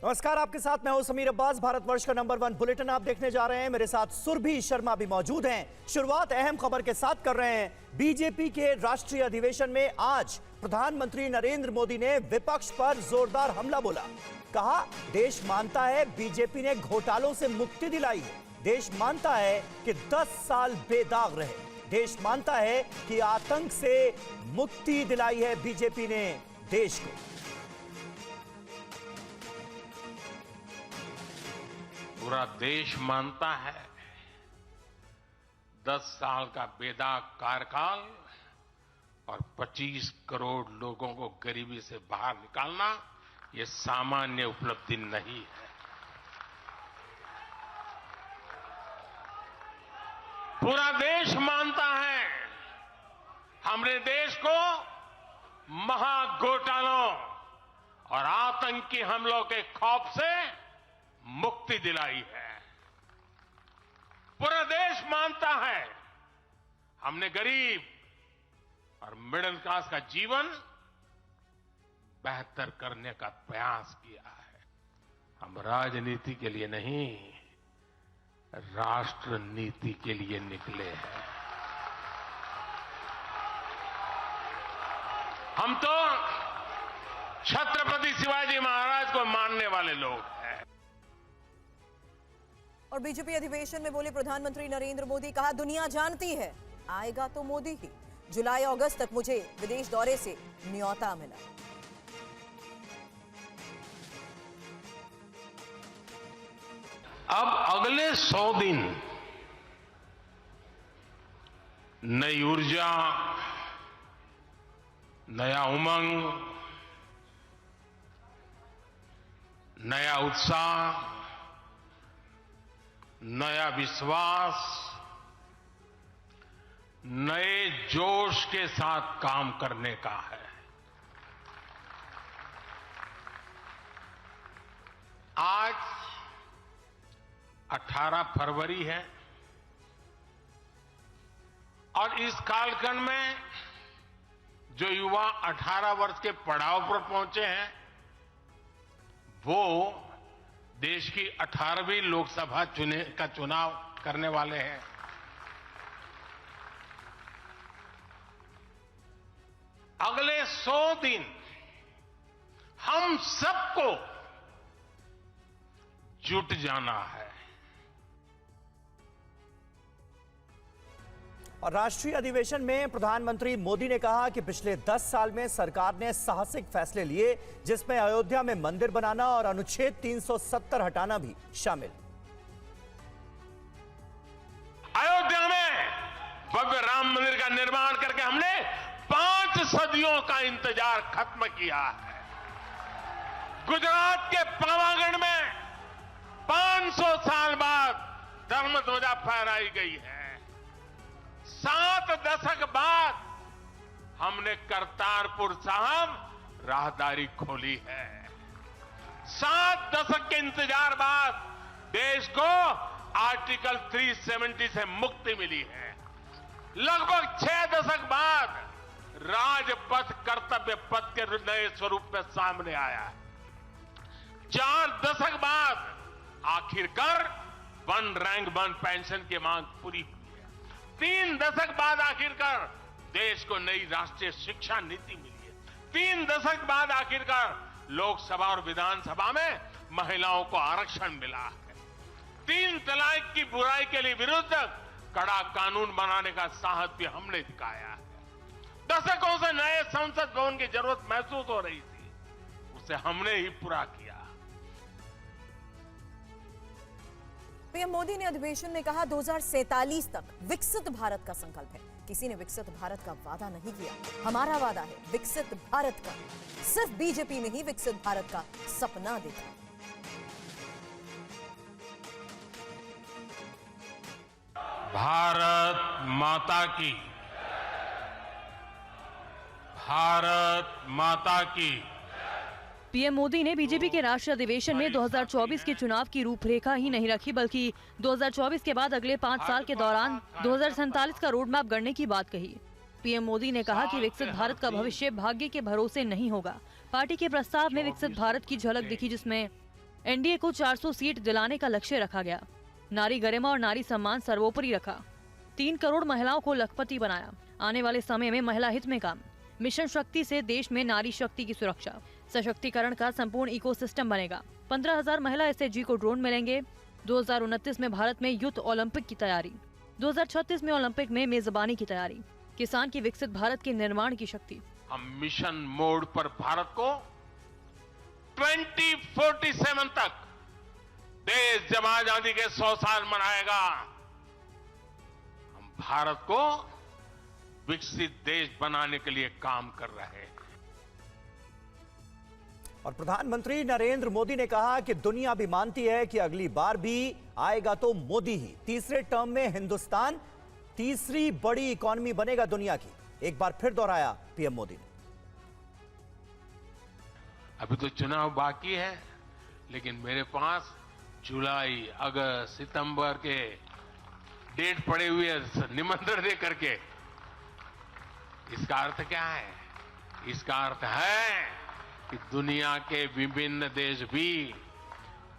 नमस्कार, आपके साथ मैं हूं समीर अब्बास। भारतवर्ष का नंबर 1 बुलेटिन आप देखने जा रहे हैं। मेरे साथ सुरभि शर्मा भी मौजूद हैं। शुरुआत अहम खबर के साथ कर रहे हैं। बीजेपी के राष्ट्रीय अधिवेशन में आज प्रधानमंत्री नरेंद्र मोदी ने विपक्ष पर जोरदार हमला बोला। कहा, देश मानता है बीजेपी ने घोटालों से मुक्ति दिलाई है। देश मानता है कि 10 साल बेदाग रहे। देश मानता है कि आतंक से मुक्ति दिलाई है बीजेपी ने देश को। पूरा देश मानता है 10 साल का बेदाग कार्यकाल और 25 करोड़ लोगों को गरीबी से बाहर निकालना ये सामान्य उपलब्धि नहीं है। पूरा देश मानता है हमने देश को महाघोटालों और आतंकी हमलों के खौफ से मुक्ति दिलाई है। पूरा देश मानता है हमने गरीब और मिडिल क्लास का जीवन बेहतर करने का प्रयास किया है। हम राजनीति के लिए नहीं, राष्ट्र नीति के लिए निकले हैं। हम तो छत्रपति शिवाजी महाराज को मानने वाले लोग हैं। और बीजेपी अधिवेशन में बोले प्रधानमंत्री नरेंद्र मोदी, कहा दुनिया जानती है आएगा तो मोदी ही। जुलाई अगस्त तक मुझे विदेश दौरे से न्योता मिला। अब अगले 100 दिन नई ऊर्जा, नया उमंग, नया उत्साह, नया विश्वास, नए जोश के साथ काम करने का है। आज 18 फरवरी है और इस कालखंड में जो युवा 18 वर्ष के पड़ाव पर पहुंचे हैं वो देश की 18वीं लोकसभा का चुनाव करने वाले हैं। अगले 100 दिन हम सबको जुट जाना है। और राष्ट्रीय अधिवेशन में प्रधानमंत्री मोदी ने कहा कि पिछले 10 साल में सरकार ने साहसिक फैसले लिए, जिसमें अयोध्या में मंदिर बनाना और अनुच्छेद 370 हटाना भी शामिल। अयोध्या में भव्य राम मंदिर का निर्माण करके हमने 5 सदियों का इंतजार खत्म किया है। गुजरात के पावागढ़ में 500 साल बाद धर्म ध्वजा फहराई गई है। 7 दशक बाद हमने करतारपुर साहिब राहदारी खोली है। 7 दशक के इंतजार बाद देश को आर्टिकल 370 से मुक्ति मिली है। लगभग 6 दशक बाद राजपथ कर्तव्य पथ के नए स्वरूप में सामने आया है। 4 दशक बाद आखिरकार 1 रैंक 1 पेंशन की मांग पूरी हुई है। 3 दशक बाद आखिरकार देश को नई राष्ट्रीय शिक्षा नीति मिली है। 3 दशक बाद आखिरकार लोकसभा और विधानसभा में महिलाओं को आरक्षण मिला है। 3 तलाक की बुराई के लिए विरुद्ध कड़ा कानून बनाने का साहस भी हमने दिखाया है। दशकों से नए संसद भवन की जरूरत महसूस हो रही थी, उसे हमने ही पूरा किया। पीएम मोदी ने अधिवेशन में कहा 2047 तक विकसित भारत का संकल्प है। किसी ने विकसित भारत का वादा नहीं किया। हमारा वादा है विकसित भारत का। सिर्फ बीजेपी ने ही विकसित भारत का सपना देखा। भारत माता की, भारत माता की। पीएम मोदी ने बीजेपी के राष्ट्रीय अधिवेशन में 2024 के चुनाव की रूपरेखा ही नहीं रखी, बल्कि 2024 के बाद अगले 5 साल के दौरान 2047 का रोड मैप गढ़ने की बात कही। पीएम मोदी ने कहा कि विकसित भारत का भविष्य भाग्य के भरोसे नहीं होगा। पार्टी के प्रस्ताव में विकसित भारत की झलक दिखी, जिसमें एनडीए को 400 सीट दिलाने का लक्ष्य रखा गया। नारी गरिमा और नारी सम्मान सर्वोपरि रखा। 3 करोड़ महिलाओं को लखपति बनाया। आने वाले समय में महिला हित में काम। मिशन शक्ति से देश में नारी शक्ति की सुरक्षा, सशक्तिकरण का संपूर्ण इकोसिस्टम बनेगा। 15,000 महिला एसएचजी को ड्रोन मिलेंगे। 2029 में भारत में यूथ ओलंपिक की तैयारी। 2036 में ओलंपिक में मेजबानी की तैयारी। किसान की विकसित भारत के निर्माण की शक्ति। हम मिशन मोड पर भारत को 2047 तक देश जब आजादी के 100 साल मनाएगा, हम भारत को विकसित देश बनाने के लिए काम कर रहे हैं। और प्रधानमंत्री नरेंद्र मोदी ने कहा कि दुनिया भी मानती है कि अगली बार भी आएगा तो मोदी ही। तीसरे टर्म में हिंदुस्तान तीसरी बड़ी इकॉनमी बनेगा दुनिया की, एक बार फिर दोहराया पीएम मोदी ने। अभी तो चुनाव बाकी है, लेकिन मेरे पास जुलाई, अगस्त, सितंबर के डेट पड़े हुए निमंत्रण दे करके। इसका अर्थ क्या है? इसका अर्थ है कि दुनिया के विभिन्न देश भी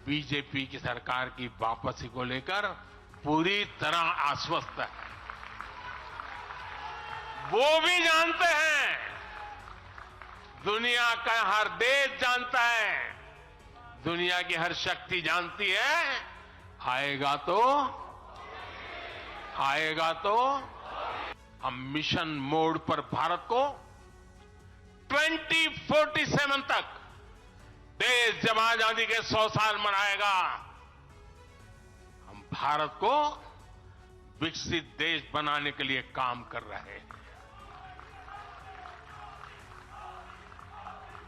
बीजेपी की सरकार की वापसी को लेकर पूरी तरह आश्वस्त है। वो भी जानते हैं, दुनिया का हर देश जानता है, दुनिया की हर शक्ति जानती है, आएगा तो हम मिशन मोड पर भारत को 2047 तक देश जब आजादी के 100 साल मनाएगा, हम भारत को विकसित देश बनाने के लिए काम कर रहे हैं।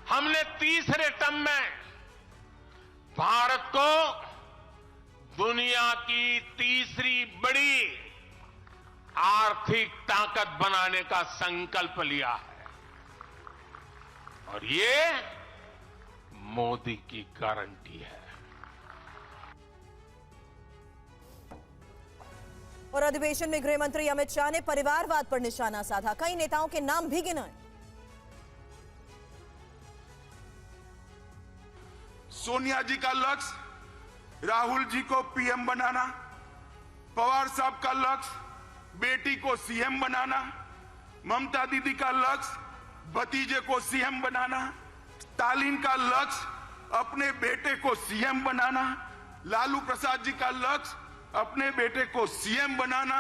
हमने तीसरे टर्म में भारत को दुनिया की तीसरी बड़ी आर्थिक ताकत बनाने का संकल्प लिया है, और ये मोदी की गारंटी है। और अधिवेशन में गृह मंत्री अमित शाह ने परिवारवाद पर निशाना साधा। कई नेताओं के नाम भी गिनाए। सोनिया जी का लक्ष्य राहुल जी को पीएम बनाना, पवार साहब का लक्ष्य बेटी को सीएम बनाना, ममता दीदी का लक्ष्य भतीजे को सीएम बनाना, स्टालिन का लक्ष्य अपने बेटे को सीएम बनाना, लालू प्रसाद जी का लक्ष्य अपने बेटे को सीएम बनाना,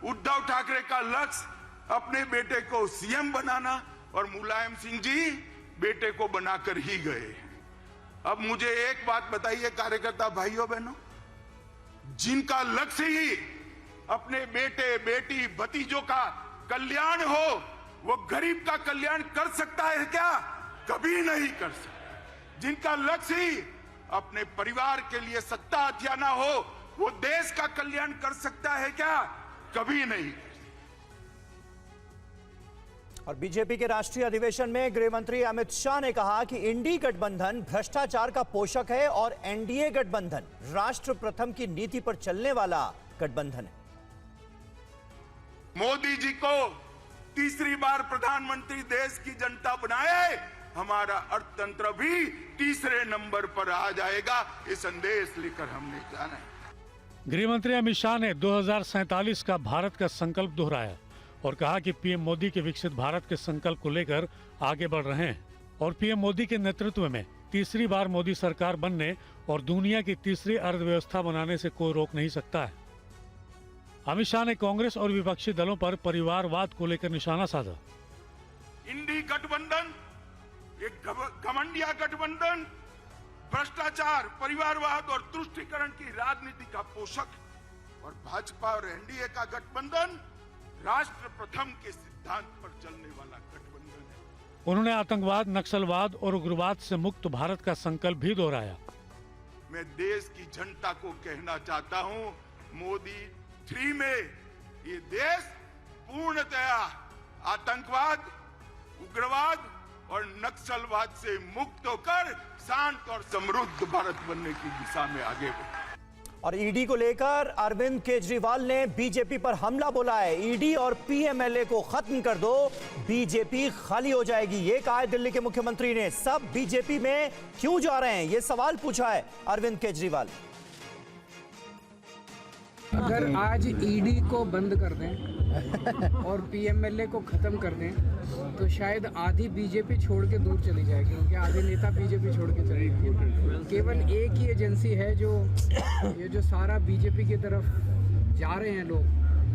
उद्धव ठाकरे का लक्ष्य अपने बेटे को सीएम बनाना, और मुलायम सिंह जी बेटे को बनाकर ही गए। अब मुझे एक बात बताइए कार्यकर्ता भाइयों बहनों, जिनका लक्ष्य ही अपने बेटे बेटी भतीजों का कल्याण हो, वो गरीब का कल्याण कर सकता है क्या? कभी नहीं कर सकता। जिनका लक्ष्य ही अपने परिवार के लिए सत्ता हथियाना हो, वो देश का कल्याण कर सकता है क्या? कभी नहीं। और बीजेपी के राष्ट्रीय अधिवेशन में गृह मंत्री अमित शाह ने कहा कि इंडी गठबंधन भ्रष्टाचार का पोषक है और एनडीए गठबंधन राष्ट्र प्रथम की नीति पर चलने वाला गठबंधन है। मोदी जी को तीसरी बार प्रधानमंत्री देश की जनता बनाए, हमारा अर्थतंत्र भी तीसरे नंबर पर आ जाएगा। ये संदेश लेकर हमने जाना है। गृह मंत्री अमित शाह ने 2047 का भारत का संकल्प दोहराया और कहा कि पीएम मोदी के विकसित भारत के संकल्प को लेकर आगे बढ़ रहे हैं और पीएम मोदी के नेतृत्व में तीसरी बार मोदी सरकार बनने और दुनिया की तीसरी अर्थव्यवस्था बनाने से कोई रोक नहीं सकता है। अमित शाह ने कांग्रेस और विपक्षी दलों पर परिवारवाद को लेकर निशाना साधा। इंडी गठबंधन एक घमंडिया गठबंधन भ्रष्टाचार, परिवारवाद और तुष्टीकरण की राजनीति का पोषक, और भाजपा और एनडीए का गठबंधन राष्ट्र प्रथम के सिद्धांत पर चलने वाला गठबंधन है। उन्होंने आतंकवाद, नक्सलवाद और उग्रवाद से मुक्त भारत का संकल्प भी दोहराया। मैं देश की जनता को कहना चाहता हूं, मोदी 3 में ये देश पूर्णतया आतंकवाद, उग्रवाद और नक्सलवाद से मुक्त होकर शांत और समृद्ध भारत बनने की दिशा में आगे बढ़े। और ईडी को लेकर अरविंद केजरीवाल ने बीजेपी पर हमला बोला है। ईडी और पीएमएलए को खत्म कर दो, बीजेपी खाली हो जाएगी, ये कहा है दिल्ली के मुख्यमंत्री ने। सब बीजेपी में क्यों जा रहे हैं, ये सवाल पूछा है अरविंद केजरीवाल। अगर आज ईडी को बंद कर दें और पीएमएलए को खत्म कर दें तो शायद आधी बीजेपी छोड़ के दूर चली जाएगी, क्योंकि आधे नेता बीजेपी छोड़ के चले जाएंगे। केवल एक ही एजेंसी है जो ये जो सारा बीजेपी की तरफ जा रहे हैं लोग,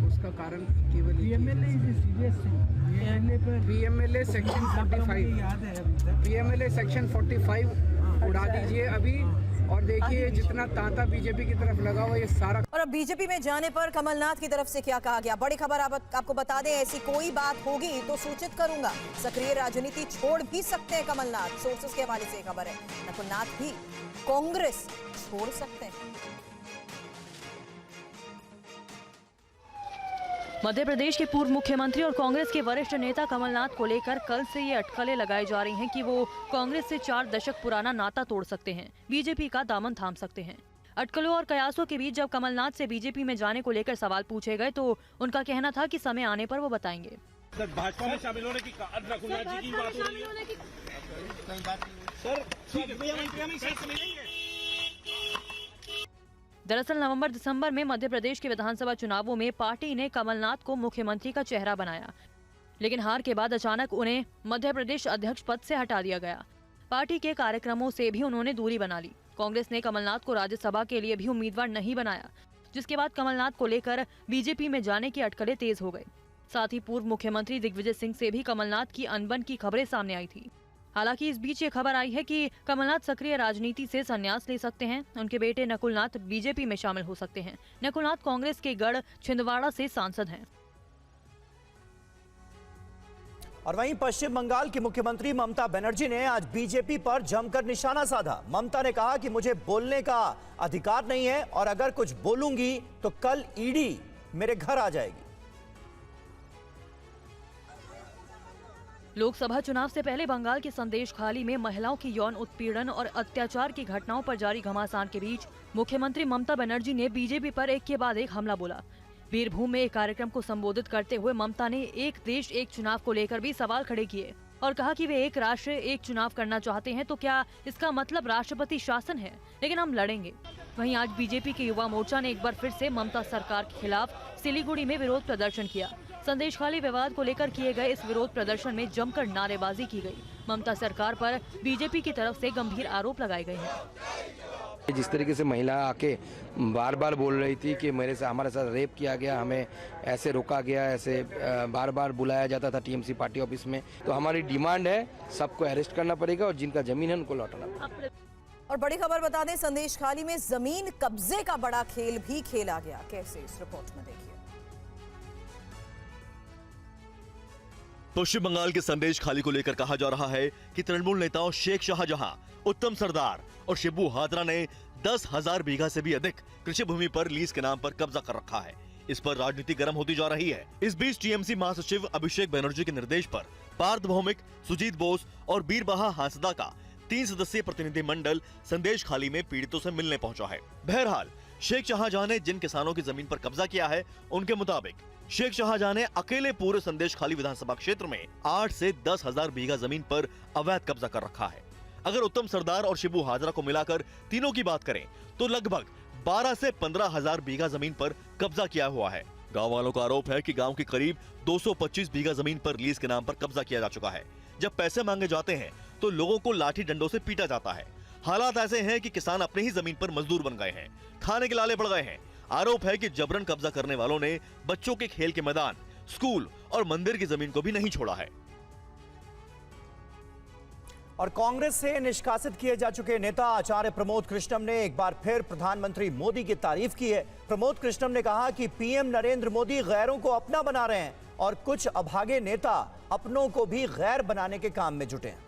उसका कारण केवल पीएमएलए सेक्शन 45 उड़ा दीजिए अभी, और देखिए जितना तांता बीजेपी की तरफ लगा हुआ ये सारा। और अब बीजेपी में जाने पर कमलनाथ की तरफ से क्या कहा गया, बड़ी खबर आपको बता दें, ऐसी कोई बात होगी तो सूचित करूंगा। सक्रिय राजनीति छोड़ भी सकते हैं कमलनाथ, सोर्सेस के हवाले से खबर है। नकुलनाथ भी कांग्रेस छोड़ सकते हैं। मध्य प्रदेश के पूर्व मुख्यमंत्री और कांग्रेस के वरिष्ठ नेता कमलनाथ को लेकर कल से ये अटकलें लगाई जा रही हैं कि वो कांग्रेस से 4 दशक पुराना नाता तोड़ सकते हैं, बीजेपी का दामन थाम सकते हैं। अटकलों और कयासों के बीच जब कमलनाथ से बीजेपी में जाने को लेकर सवाल पूछे गए तो उनका कहना था कि समय आने पर वो बताएंगे। भाजपा में शामिल होने की रघुनाथ जी की बात हो रही है। दरअसल नवंबर-दिसंबर में मध्य प्रदेश के विधानसभा चुनावों में पार्टी ने कमलनाथ को मुख्यमंत्री का चेहरा बनाया, लेकिन हार के बाद अचानक उन्हें मध्य प्रदेश अध्यक्ष पद से हटा दिया गया। पार्टी के कार्यक्रमों से भी उन्होंने दूरी बना ली। कांग्रेस ने कमलनाथ को राज्यसभा के लिए भी उम्मीदवार नहीं बनाया, जिसके बाद कमलनाथ को लेकर बीजेपी में जाने की अटकलें तेज हो गई। साथ ही पूर्व मुख्यमंत्री दिग्विजय सिंह से भी कमलनाथ की अनबन की खबरें सामने आई थी। हालांकि इस बीच ये खबर आई है कि कमलनाथ सक्रिय राजनीति से संन्यास ले सकते हैं। उनके बेटे नकुलनाथ बीजेपी में शामिल हो सकते हैं। नकुलनाथ कांग्रेस के गढ़ छिंदवाड़ा से सांसद हैं। और वहीं पश्चिम बंगाल की मुख्यमंत्री ममता बनर्जी ने आज बीजेपी पर जमकर निशाना साधा। ममता ने कहा कि मुझे बोलने का अधिकार नहीं है और अगर कुछ बोलूंगी तो कल ईडी मेरे घर आ जाएगी। लोकसभा चुनाव से पहले बंगाल के संदेशखाली में महिलाओं की यौन उत्पीड़न और अत्याचार की घटनाओं पर जारी घमासान के बीच मुख्यमंत्री ममता बनर्जी ने बीजेपी पर एक के बाद एक हमला बोला। बीरभूम में एक कार्यक्रम को संबोधित करते हुए ममता ने एक देश एक चुनाव को लेकर भी सवाल खड़े किए और कहा कि वे एक राष्ट्र एक चुनाव करना चाहते हैं तो क्या इसका मतलब राष्ट्रपति शासन है, लेकिन हम लड़ेंगे। वहीं आज बीजेपी के युवा मोर्चा ने एक बार फिर से ममता सरकार के खिलाफ सिलीगुड़ी में विरोध प्रदर्शन किया। संदेशखाली विवाद को लेकर किए गए इस विरोध प्रदर्शन में जमकर नारेबाजी की गई। ममता सरकार पर बीजेपी की तरफ से गंभीर आरोप लगाए गए हैं। जिस तरीके से महिला आके बार बार बोल रही थी कि हमारे साथ रेप किया गया, हमें ऐसे रोका गया, ऐसे बार बार बुलाया जाता था टीएमसी पार्टी ऑफिस में, तो हमारी डिमांड है सबको अरेस्ट करना पड़ेगा और जिनका जमीन है उनको लौटाना पड़ेगा। और बड़ी खबर बता दें, संदेशखाली में जमीन कब्जे का बड़ा खेल भी खेला गया। कैसे, इस रिपोर्ट में देखिए। पश्चिम बंगाल के संदेशखाली को लेकर कहा जा रहा है कि तृणमूल नेताओं शेख शाहजहां, उत्तम सरदार और शिबू हाजरा ने 10,000 बीघा से भी अधिक कृषि भूमि पर लीज के नाम पर कब्जा कर रखा है। इस पर राजनीति गर्म होती जा रही है। इस बीच टीएमसी महासचिव अभिषेक बनर्जी के निर्देश पर पार्थ भौमिक, सुजीत बोस और बीरबहा हांसदा का 3 सदस्यीय प्रतिनिधि मंडल संदेशखाली में पीड़ितों से मिलने पहुंचा है। बहरहाल शेख शाहजहां ने जिन किसानों की जमीन पर कब्जा किया है, उनके मुताबिक शेख शाहजहां ने अकेले पूरे संदेशखाली विधानसभा क्षेत्र में 8 से 10,000 बीघा जमीन पर अवैध कब्जा कर रखा है। अगर उत्तम सरदार और शिबू हाजरा को मिलाकर तीनों की बात करें तो लगभग 12 से 15,000 बीघा जमीन पर कब्जा किया हुआ है। गांव वालों का आरोप है कि गांव के करीब 225 बीघा जमीन पर लीज के नाम पर कब्जा किया जा चुका है। जब पैसे मांगे जाते हैं तो लोगों को लाठी डंडों से पीटा जाता है। हालात ऐसे हैं कि किसान अपने ही जमीन पर मजदूर बन गए हैं, खाने के लाले पड़ गए हैं। आरोप है कि जबरन कब्जा करने वालों ने बच्चों के खेल के मैदान, स्कूल और मंदिर की जमीन को भी नहीं छोड़ा है। और कांग्रेस से निष्कासित किए जा चुके नेता आचार्य प्रमोद कृष्णम ने एक बार फिर प्रधानमंत्री मोदी की तारीफ की है। प्रमोद कृष्णम ने कहा कि पीएम नरेंद्र मोदी गैरों को अपना बना रहे हैं और कुछ अभागे नेता अपनों को भी गैर बनाने के काम में जुटे हैं।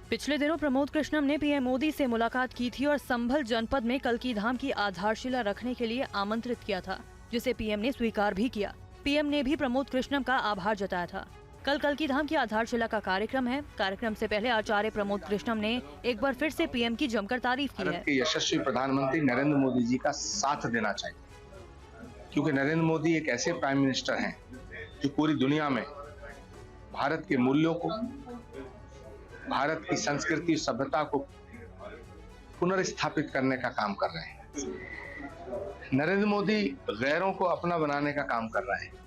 पिछले दिनों प्रमोद कृष्णम ने पीएम मोदी से मुलाकात की थी और संभल जनपद में कल्की धाम की आधारशिला रखने के लिए आमंत्रित किया था, जिसे पीएम ने स्वीकार भी किया। पीएम ने भी प्रमोद कृष्णम का आभार जताया था। कल की धाम की आधारशिला का कार्यक्रम है। कार्यक्रम से पहले आचार्य प्रमोद कृष्णम ने एक बार फिर से पीएम की जमकर तारीफ की है। भारत के यशस्वी प्रधानमंत्री नरेंद्र मोदी जी का साथ देना चाहिए, क्योंकि नरेंद्र मोदी एक ऐसे प्राइम मिनिस्टर हैं जो पूरी दुनिया में भारत के मूल्यों को, भारत की संस्कृति सभ्यता को पुनर्स्थापित करने का काम कर रहे हैं। नरेंद्र मोदी गैरों को अपना बनाने का काम कर रहे हैं।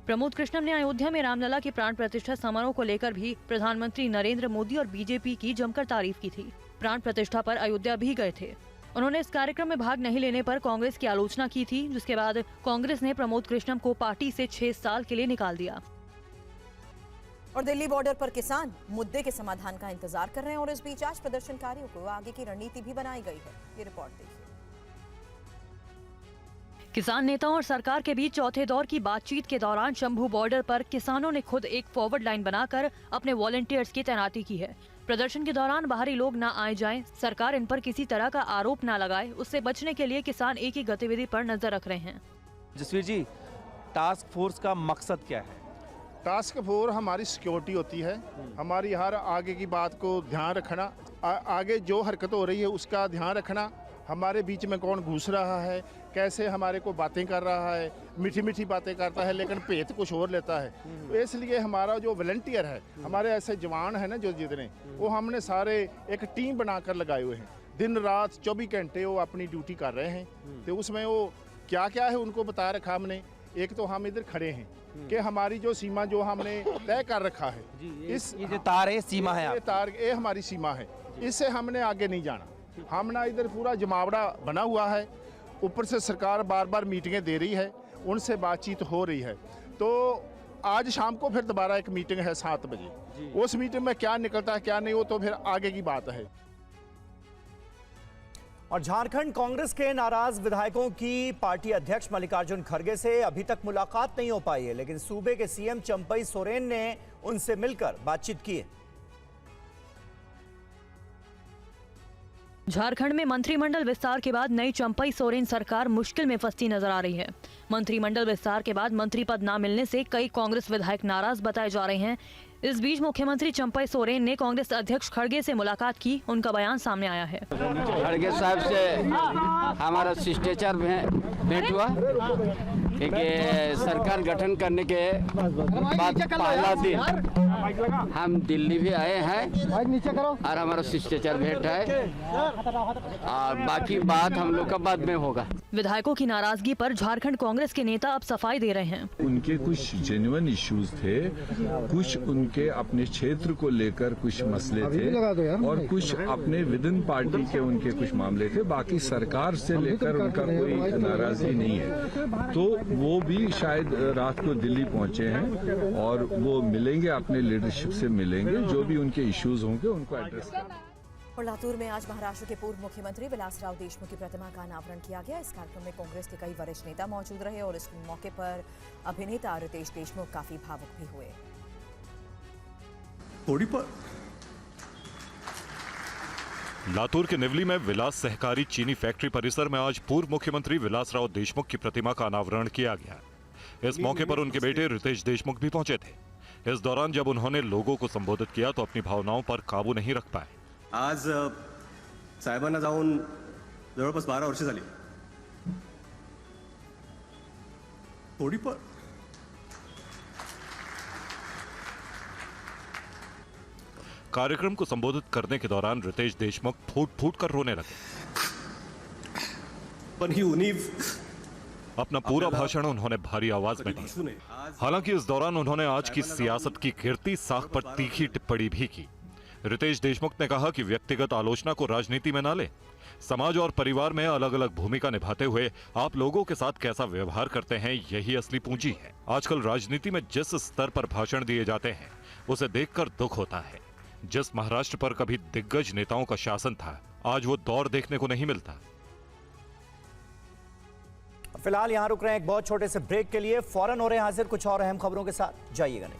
प्रमोद कृष्णम ने अयोध्या में रामलला की प्राण प्रतिष्ठा समारोह को लेकर भी प्रधानमंत्री नरेंद्र मोदी और बीजेपी की जमकर तारीफ की थी। प्राण प्रतिष्ठा पर अयोध्या भी गए थे। उन्होंने इस कार्यक्रम में भाग नहीं लेने पर कांग्रेस की आलोचना की थी, जिसके बाद कांग्रेस ने प्रमोद कृष्णम को पार्टी से 6 साल के लिए निकाल दिया। और दिल्ली बॉर्डर पर किसान मुद्दे के समाधान का इंतजार कर रहे हैं और इस बीच आज प्रदर्शनकारियों को आगे की रणनीति भी बनाई गई है। ये रिपोर्ट देखिए। किसान नेताओं और सरकार के बीच चौथे दौर की बातचीत के दौरान शंभू बॉर्डर पर किसानों ने खुद एक फॉरवर्ड लाइन बनाकर अपने वॉलंटियर्स की तैनाती की है। प्रदर्शन के दौरान बाहरी लोग न आए जाएं, सरकार इन पर किसी तरह का आरोप न लगाए, उससे बचने के लिए किसान एक ही गतिविधि पर नजर रख रहे हैं। जसवीर जी, टास्क फोर्स का मकसद क्या है? टास्क फोर्स हमारी सिक्योरिटी होती है, हमारी हर आगे की बात को ध्यान रखना, आगे जो हरकत हो रही है उसका ध्यान रखना, हमारे बीच में कौन घुस रहा है, कैसे हमारे को बातें कर रहा है, मीठी मीठी बातें करता है लेकिन पेट कुछ और लेता है। तो इसलिए हमारा जो वॉलंटियर है, हमारे ऐसे जवान हैं ना जो जितने, वो हमने सारे एक टीम बनाकर लगाए हुए हैं। दिन रात 24 घंटे वो अपनी ड्यूटी कर रहे हैं। तो उसमें वो क्या क्या है उनको बता रखा हमने। एक तो हम इधर खड़े हैं कि हमारी जो सीमा जो हमने तय कर रखा है, इस ये जो तार है सीमा है, ये तार ये हमारी सीमा है, इससे हमने आगे नहीं जाना। हमने इधर पूरा जमावड़ा बना हुआ है, ऊपर से सरकार बार बार मीटिंगें दे रही है, उनसे बातचीत हो रही है। तो आज शाम को फिर दोबारा एक मीटिंग है 7 बजे। उस मीटिंग में क्या निकलता है क्या नहीं, वो तो फिर आगे की बात है। और झारखंड कांग्रेस के नाराज विधायकों की पार्टी अध्यक्ष मल्लिकार्जुन खड़गे से अभी तक मुलाकात नहीं हो पाई है, लेकिन सूबे के सीएम चंपई सोरेन ने उनसे मिलकर बातचीत की है। झारखंड में मंत्रिमंडल विस्तार के बाद नई चंपई सोरेन सरकार मुश्किल में फंसती नजर आ रही है। मंत्रिमंडल विस्तार के बाद मंत्री पद न मिलने से कई कांग्रेस विधायक नाराज बताए जा रहे हैं। इस बीच मुख्यमंत्री चंपई सोरेन ने कांग्रेस अध्यक्ष खड़गे से मुलाकात की। उनका बयान सामने आया है। खड़गे साहब से हमारा शिष्टाचार भेंट हुआ कि सरकार गठन करने के बाद पहला दिन हम दिल्ली भी आए हैं और हमारा शिष्टाचार भेंट है, और बाकी बात हम लोग का बाद में होगा। विधायकों की नाराजगी पर झारखंड कांग्रेस के नेता अब सफाई दे रहे हैं। उनके कुछ जेन्युइन इश्यूज थे, कुछ उनके अपने क्षेत्र को लेकर कुछ मसले थे और कुछ अपने विद इन पार्टी के उनके कुछ मामले थे। बाकी सरकार से लेकर उनका कोई नाराजगी नहीं है। तो वो भी शायद रात को दिल्ली पहुंचे हैं और वो मिलेंगे, अपने लीडरशिप से मिलेंगे, जो भी उनके इश्यूज होंगे उनको एड्रेस करेंगे। और लातूर में आज महाराष्ट्र के पूर्व मुख्यमंत्री विलासराव देशमुख की प्रतिमा का अनावरण किया गया। इस कार्यक्रम में कांग्रेस के कई वरिष्ठ नेता मौजूद रहे और इस मौके पर अभिनेता रितेश देशमुख काफी भावुक भी हुए। लातूर के निवली में विलास सहकारी चीनी फैक्ट्री परिसर में आज पूर्व मुख्यमंत्री विलासराव देशमुख की प्रतिमा का अनावरण किया गया। इस मौके पर उनके बेटे रितेश देशमुख भी पहुंचे थे। इस दौरान जब उन्होंने लोगों को संबोधित किया तो अपनी भावनाओं पर काबू नहीं रख पाए। आज साहेबांना जाऊन जवळपास 12 वर्ष झाली। कार्यक्रम को संबोधित करने के दौरान रितेश देशमुख फूट कर रोने लगे। पण ही उणीव अपना पूरा भाषण उन्होंने भारी आवाज में दी। हालांकि इस दौरान उन्होंने आज की सियासत की गिरती साख पर तीखी टिप्पणी भी की। रितेश देशमुख ने कहा कि व्यक्तिगत आलोचना को राजनीति में ना ले। समाज और परिवार में अलग अलग भूमिका निभाते हुए आप लोगों के साथ कैसा व्यवहार करते हैं, यही असली पूंजी है। आजकल राजनीति में जिस स्तर पर भाषण दिए जाते हैं उसे देखकर दुख होता है। जिस महाराष्ट्र पर कभी दिग्गज नेताओं का शासन था, आज वो दौर देखने को नहीं मिलता। फिलहाल यहां रुक रहे हैं एक बहुत छोटे से ब्रेक के लिए। फौरन हो रहे हैं हाजिर कुछ और अहम खबरों के साथ, जाइएगा नहीं।